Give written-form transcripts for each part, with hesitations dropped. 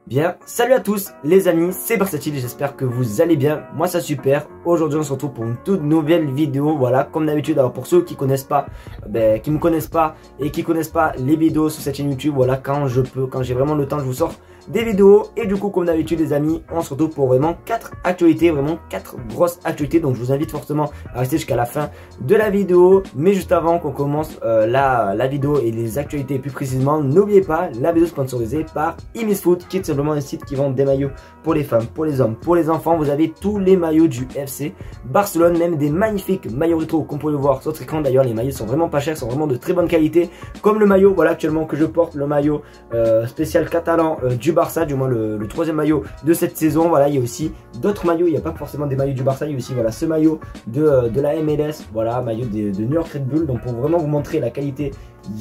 Bien, salut à tous les amis, c'est Versatile, j'espère que vous allez bien, moi ça super. Aujourd'hui on se retrouve pour une toute nouvelle vidéo, voilà, comme d'habitude. Alors pour ceux qui connaissent pas, qui me connaissent pas et qui connaissent pas les vidéos sur cette chaîne YouTube, voilà, quand je peux, quand j'ai vraiment le temps, je vous sors des vidéos. Et du coup, comme d'habitude les amis, on se retrouve pour vraiment 4 actualités, vraiment 4 grosses actualités. Donc je vous invite fortement à rester jusqu'à la fin de la vidéo. Mais juste avant qu'on commence la vidéo et les actualités plus précisément, n'oubliez pas la vidéo sponsorisée par Imisfoot, qui est simplement un site qui vend des maillots pour les femmes, pour les hommes, pour les enfants. Vous avez tous les maillots du FC Barcelone, même des magnifiques maillots rétro qu'on peut le voir sur votre écran. D'ailleurs les maillots sont vraiment pas chers, sont vraiment de très bonne qualité, comme le maillot voilà actuellement que je porte, le maillot spécial catalan du Barça, du moins le troisième maillot de cette saison. Voilà, il y a aussi d'autres maillots, il n'y a pas forcément des maillots du Barça, il y a aussi voilà ce maillot de la MLS, voilà, maillot de New York Red Bull. Donc pour vraiment vous montrer la qualité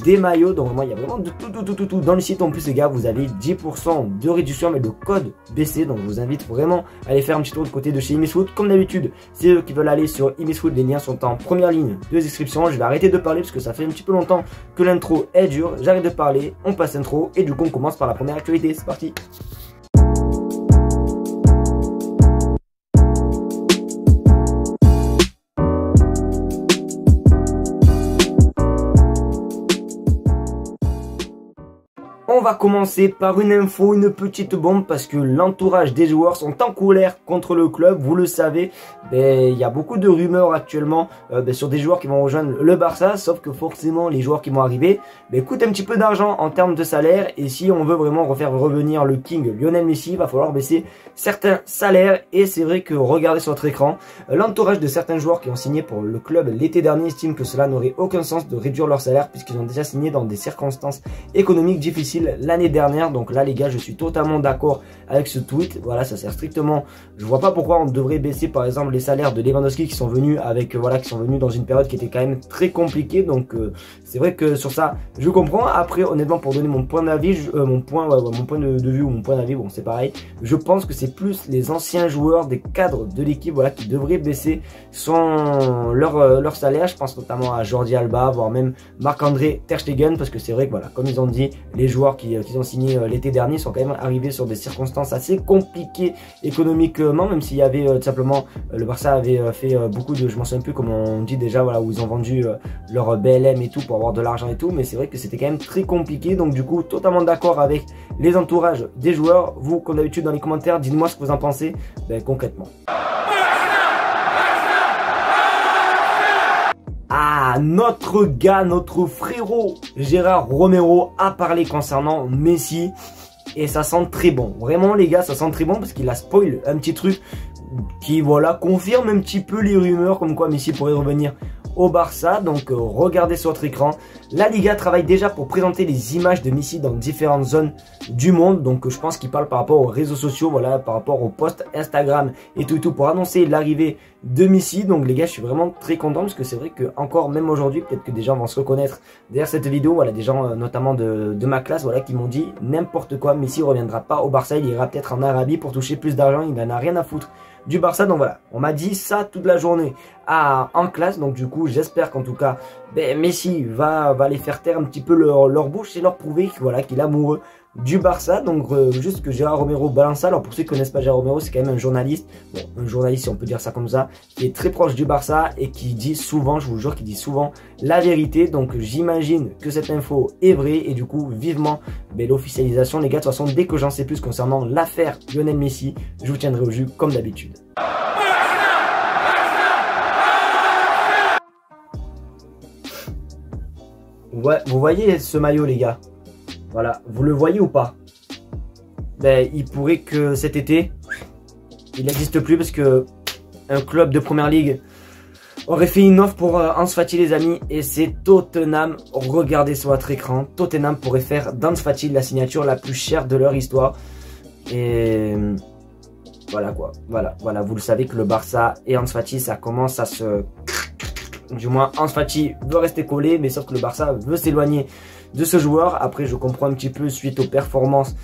des maillots, donc vraiment il y a vraiment de tout dans le site. En plus les gars, vous avez 10% de réduction avec le code BC, donc je vous invite vraiment à aller faire un petit tour de côté de chez Imisfoot. Comme d'habitude, c'est eux qui veulent aller sur Imisfoot, les liens sont en première ligne de description. Je vais arrêter de parler parce que ça fait un petit peu longtemps que l'intro est dure, j'arrête de parler, on passe l'intro et du coup on commence par la première actualité, c'est parti. On va commencer par une info, une petite bombe, parce que l'entourage des joueurs sont en colère contre le club. Vous le savez, il y a beaucoup de rumeurs actuellement sur des joueurs qui vont rejoindre le Barça, sauf que forcément les joueurs qui vont arriver coûtent un petit peu d'argent en termes de salaire. Et si on veut vraiment refaire revenir le King Lionel Messi, il va falloir baisser certains salaires. Et c'est vrai que regardez sur votre écran, l'entourage de certains joueurs qui ont signé pour le club l'été dernier estime que cela n'aurait aucun sens de réduire leur salaire, puisqu'ils ont déjà signé dans des circonstances économiques difficiles l'année dernière. Donc là les gars, je suis totalement d'accord avec ce tweet. Voilà, ça sert strictement, je vois pas pourquoi on devrait baisser par exemple les salaires de Lewandowski qui sont venus avec qui sont venus dans une période qui était quand même très compliquée. Donc c'est vrai que sur ça je comprends. Après honnêtement, pour donner mon point d'avis, mon point de vue ou mon point d'avis, bon c'est pareil, je pense que c'est plus les anciens joueurs des cadres de l'équipe qui devraient baisser leur salaire. Je pense notamment à Jordi Alba, voire même Marc-André Ter Stegen, parce que c'est vrai que voilà, comme ils ont dit, les joueurs qui ont signé l'été dernier sont quand même arrivés sur des circonstances assez compliquées économiquement, même s'il y avait tout simplement le Barça avait fait beaucoup de, je m'en souviens plus comment on dit déjà, voilà, où ils ont vendu leur BLM et tout pour avoir de l'argent et tout, mais c'est vrai que c'était quand même très compliqué. Donc du coup totalement d'accord avec les entourages des joueurs. Vous, comme d'habitude, dans les commentaires, dites-moi ce que vous en pensez concrètement. Ah, notre gars, notre frérot Gérard Romero a parlé concernant Messi et ça sent très bon. Vraiment les gars, ça sent très bon parce qu'il a spoil un petit truc qui voilà confirme un petit peu les rumeurs comme quoi Messi pourrait revenir au Barça. Donc regardez sur votre écran, la Liga travaille déjà pour présenter les images de Messi dans différentes zones du monde. Donc je pense qu'il parle par rapport aux réseaux sociaux, voilà, par rapport aux posts Instagram et tout pour annoncer l'arrivée de Messi. Donc les gars, je suis vraiment très content parce que c'est vrai que encore même aujourd'hui, peut-être que des gens vont se reconnaître derrière cette vidéo. Voilà, des gens notamment de ma classe, voilà, qui m'ont dit n'importe quoi, Messi reviendra pas au Barça, il ira peut-être en Arabie pour toucher plus d'argent, il n'en a rien à foutre du Barça. Donc voilà, on m'a dit ça toute la journée en classe. Donc du coup j'espère qu'en tout cas Messi va les faire taire un petit peu leur bouche et leur prouver voilà, qu'il est amoureux du Barça. Donc juste que Gérard Romero balance ça. Alors pour ceux qui connaissent pas Gérard Romero, c'est quand même un journaliste, bon, un journaliste si on peut dire ça comme ça, qui est très proche du Barça et qui dit souvent, je vous jure, qu'il dit souvent la vérité. Donc j'imagine que cette info est vraie et du coup vivement l'officialisation les gars. De toute façon, dès que j'en sais plus concernant l'affaire Lionel Messi, je vous tiendrai au jus comme d'habitude. Ouais, vous voyez ce maillot les gars, voilà, vous le voyez ou pas? Il pourrait que cet été il n'existe plus parce que un club de première ligue aurait fait une offre pour Ansu Fati les amis, et c'est Tottenham. Regardez sur votre écran, Tottenham pourrait faire d'Ansu Fati la signature la plus chère de leur histoire. Et voilà quoi, voilà, vous le savez que le Barça et Ansu Fati ça commence à se... Du moins Ansu Fati veut rester collé, mais sauf que le Barça veut s'éloigner de ce joueur. Après je comprends un petit peu suite aux performances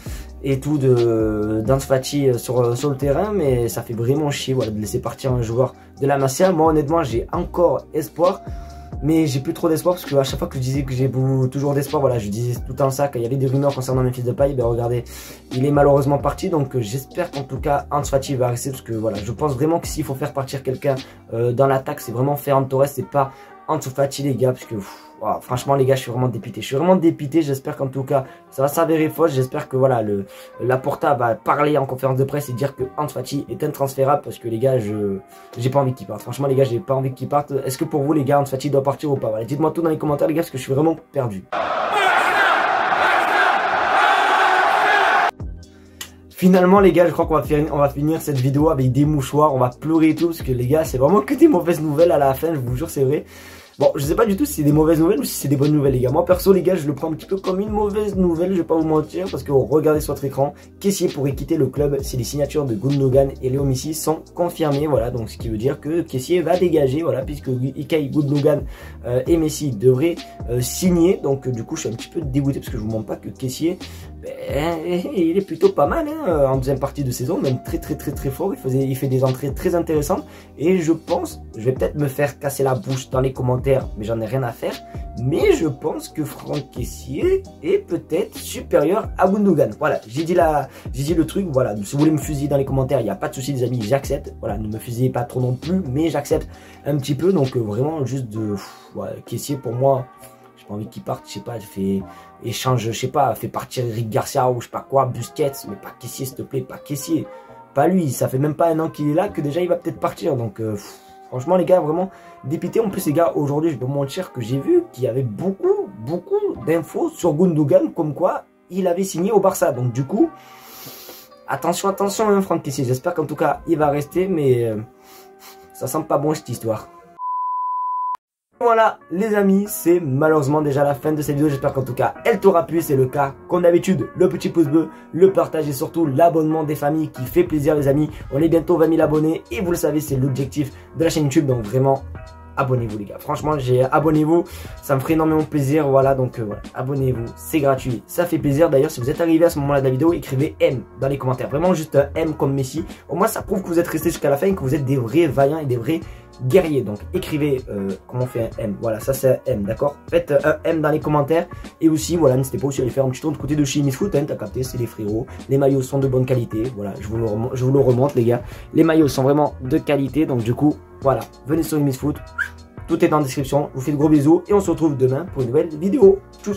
et tout d'Ansu Fati sur le terrain, mais ça fait vraiment chier voilà, de laisser partir un joueur de la Masia. Moi honnêtement j'ai encore espoir, Mais j'ai plus trop d'espoir parce que à chaque fois que je disais que j'ai toujours d'espoir, voilà, je disais tout le temps ça, quand il y avait des rumeurs concernant Memphis Depay, ben regardez, il est malheureusement parti. Donc j'espère qu'en tout cas Ansu Fati va rester parce que voilà, je pense vraiment que s'il faut faire partir quelqu'un dans l'attaque, c'est vraiment Ferran Torres, c'est pas Ansu Fati les gars, parce que wow, franchement les gars, je suis vraiment dépité. Je suis vraiment dépité, j'espère qu'en tout cas ça va s'avérer fausse. J'espère que voilà, Laporta va parler en conférence de presse et dire que Ansu Fati est intransférable parce que les gars, j'ai pas envie qu'il parte. Franchement les gars, j'ai pas envie qu'il parte. Est-ce que pour vous les gars, Ansu Fati doit partir ou pas? Voilà, dites-moi tout dans les commentaires les gars parce que je suis vraiment perdu. Finalement les gars, je crois qu'on va finir cette vidéo avec des mouchoirs, on va pleurer et tout parce que les gars, c'est vraiment que des mauvaises nouvelles à la fin, je vous jure, c'est vrai. Bon, je sais pas du tout si c'est des mauvaises nouvelles ou si c'est des bonnes nouvelles les gars. Moi perso les gars, je le prends un petit peu comme une mauvaise nouvelle, je vais pas vous mentir, parce que regardez sur votre écran, Kessié pourrait quitter le club si les signatures de Gundogan et Léo Messi sont confirmées, voilà, donc ce qui veut dire que Kessié va dégager, voilà, puisque Ilkay Gundogan et Messi devraient signer, donc du coup je suis un petit peu dégoûté parce que je vous montre pas que Kessié, ben, il est plutôt pas mal hein, en deuxième partie de saison, même très fort, il fait des entrées très intéressantes, et je pense, je vais peut-être me faire casser la bouche dans les commentaires, mais j'en ai rien à faire, mais je pense que Franck Kessié est peut-être supérieur à Gundogan. Voilà, j'ai dit le truc, voilà, si vous voulez me fusiller dans les commentaires, il n'y a pas de souci les amis, j'accepte, voilà, ne me fusillez pas trop non plus, mais j'accepte un petit peu, donc vraiment juste de, ouais, Kessié pour moi, j'ai pas envie qu'il parte, je sais pas, fait échange, je sais pas, fait partir Eric Garcia ou je sais pas quoi, Busquets, mais pas Kessié s'il te plaît, pas Kessié, pas lui, ça fait même pas un an qu'il est là que déjà il va peut-être partir, donc franchement les gars, vraiment dépité. En plus les gars, aujourd'hui je peux mentir que j'ai vu qu'il y avait beaucoup d'infos sur Gundogan comme quoi il avait signé au Barça. Donc du coup, attention hein, Franck Kessié, j'espère qu'en tout cas il va rester, mais ça sent pas bon cette histoire. Voilà les amis, c'est malheureusement déjà la fin de cette vidéo, j'espère qu'en tout cas elle t'aura plu, c'est le cas comme d'habitude, le petit pouce bleu, le partage et surtout l'abonnement des familles qui fait plaisir les amis, on est bientôt 20 000 abonnés et vous le savez c'est l'objectif de la chaîne YouTube, donc vraiment abonnez-vous les gars, franchement abonnez-vous, ça me ferait énormément plaisir, voilà, donc voilà, abonnez-vous, c'est gratuit, ça fait plaisir. D'ailleurs si vous êtes arrivé à ce moment là de la vidéo, écrivez M dans les commentaires, vraiment juste un M comme Messi, au moins ça prouve que vous êtes resté jusqu'à la fin et que vous êtes des vrais vaillants et des vrais guerriers. Donc écrivez comment on fait un M, voilà, ça c'est un M, d'accord, faites un M dans les commentaires. Et aussi voilà, n'hésitez pas aussi à aller faire un petit tour de côté de chez Miss Foot, hein, t'as capté, c'est les frérots, les maillots sont de bonne qualité, voilà, je vous le remonte les gars, les maillots sont vraiment de qualité, donc du coup voilà, venez sur Miss Foot, tout est dans la description, je vous fais de gros bisous et on se retrouve demain pour une nouvelle vidéo. Tchuss.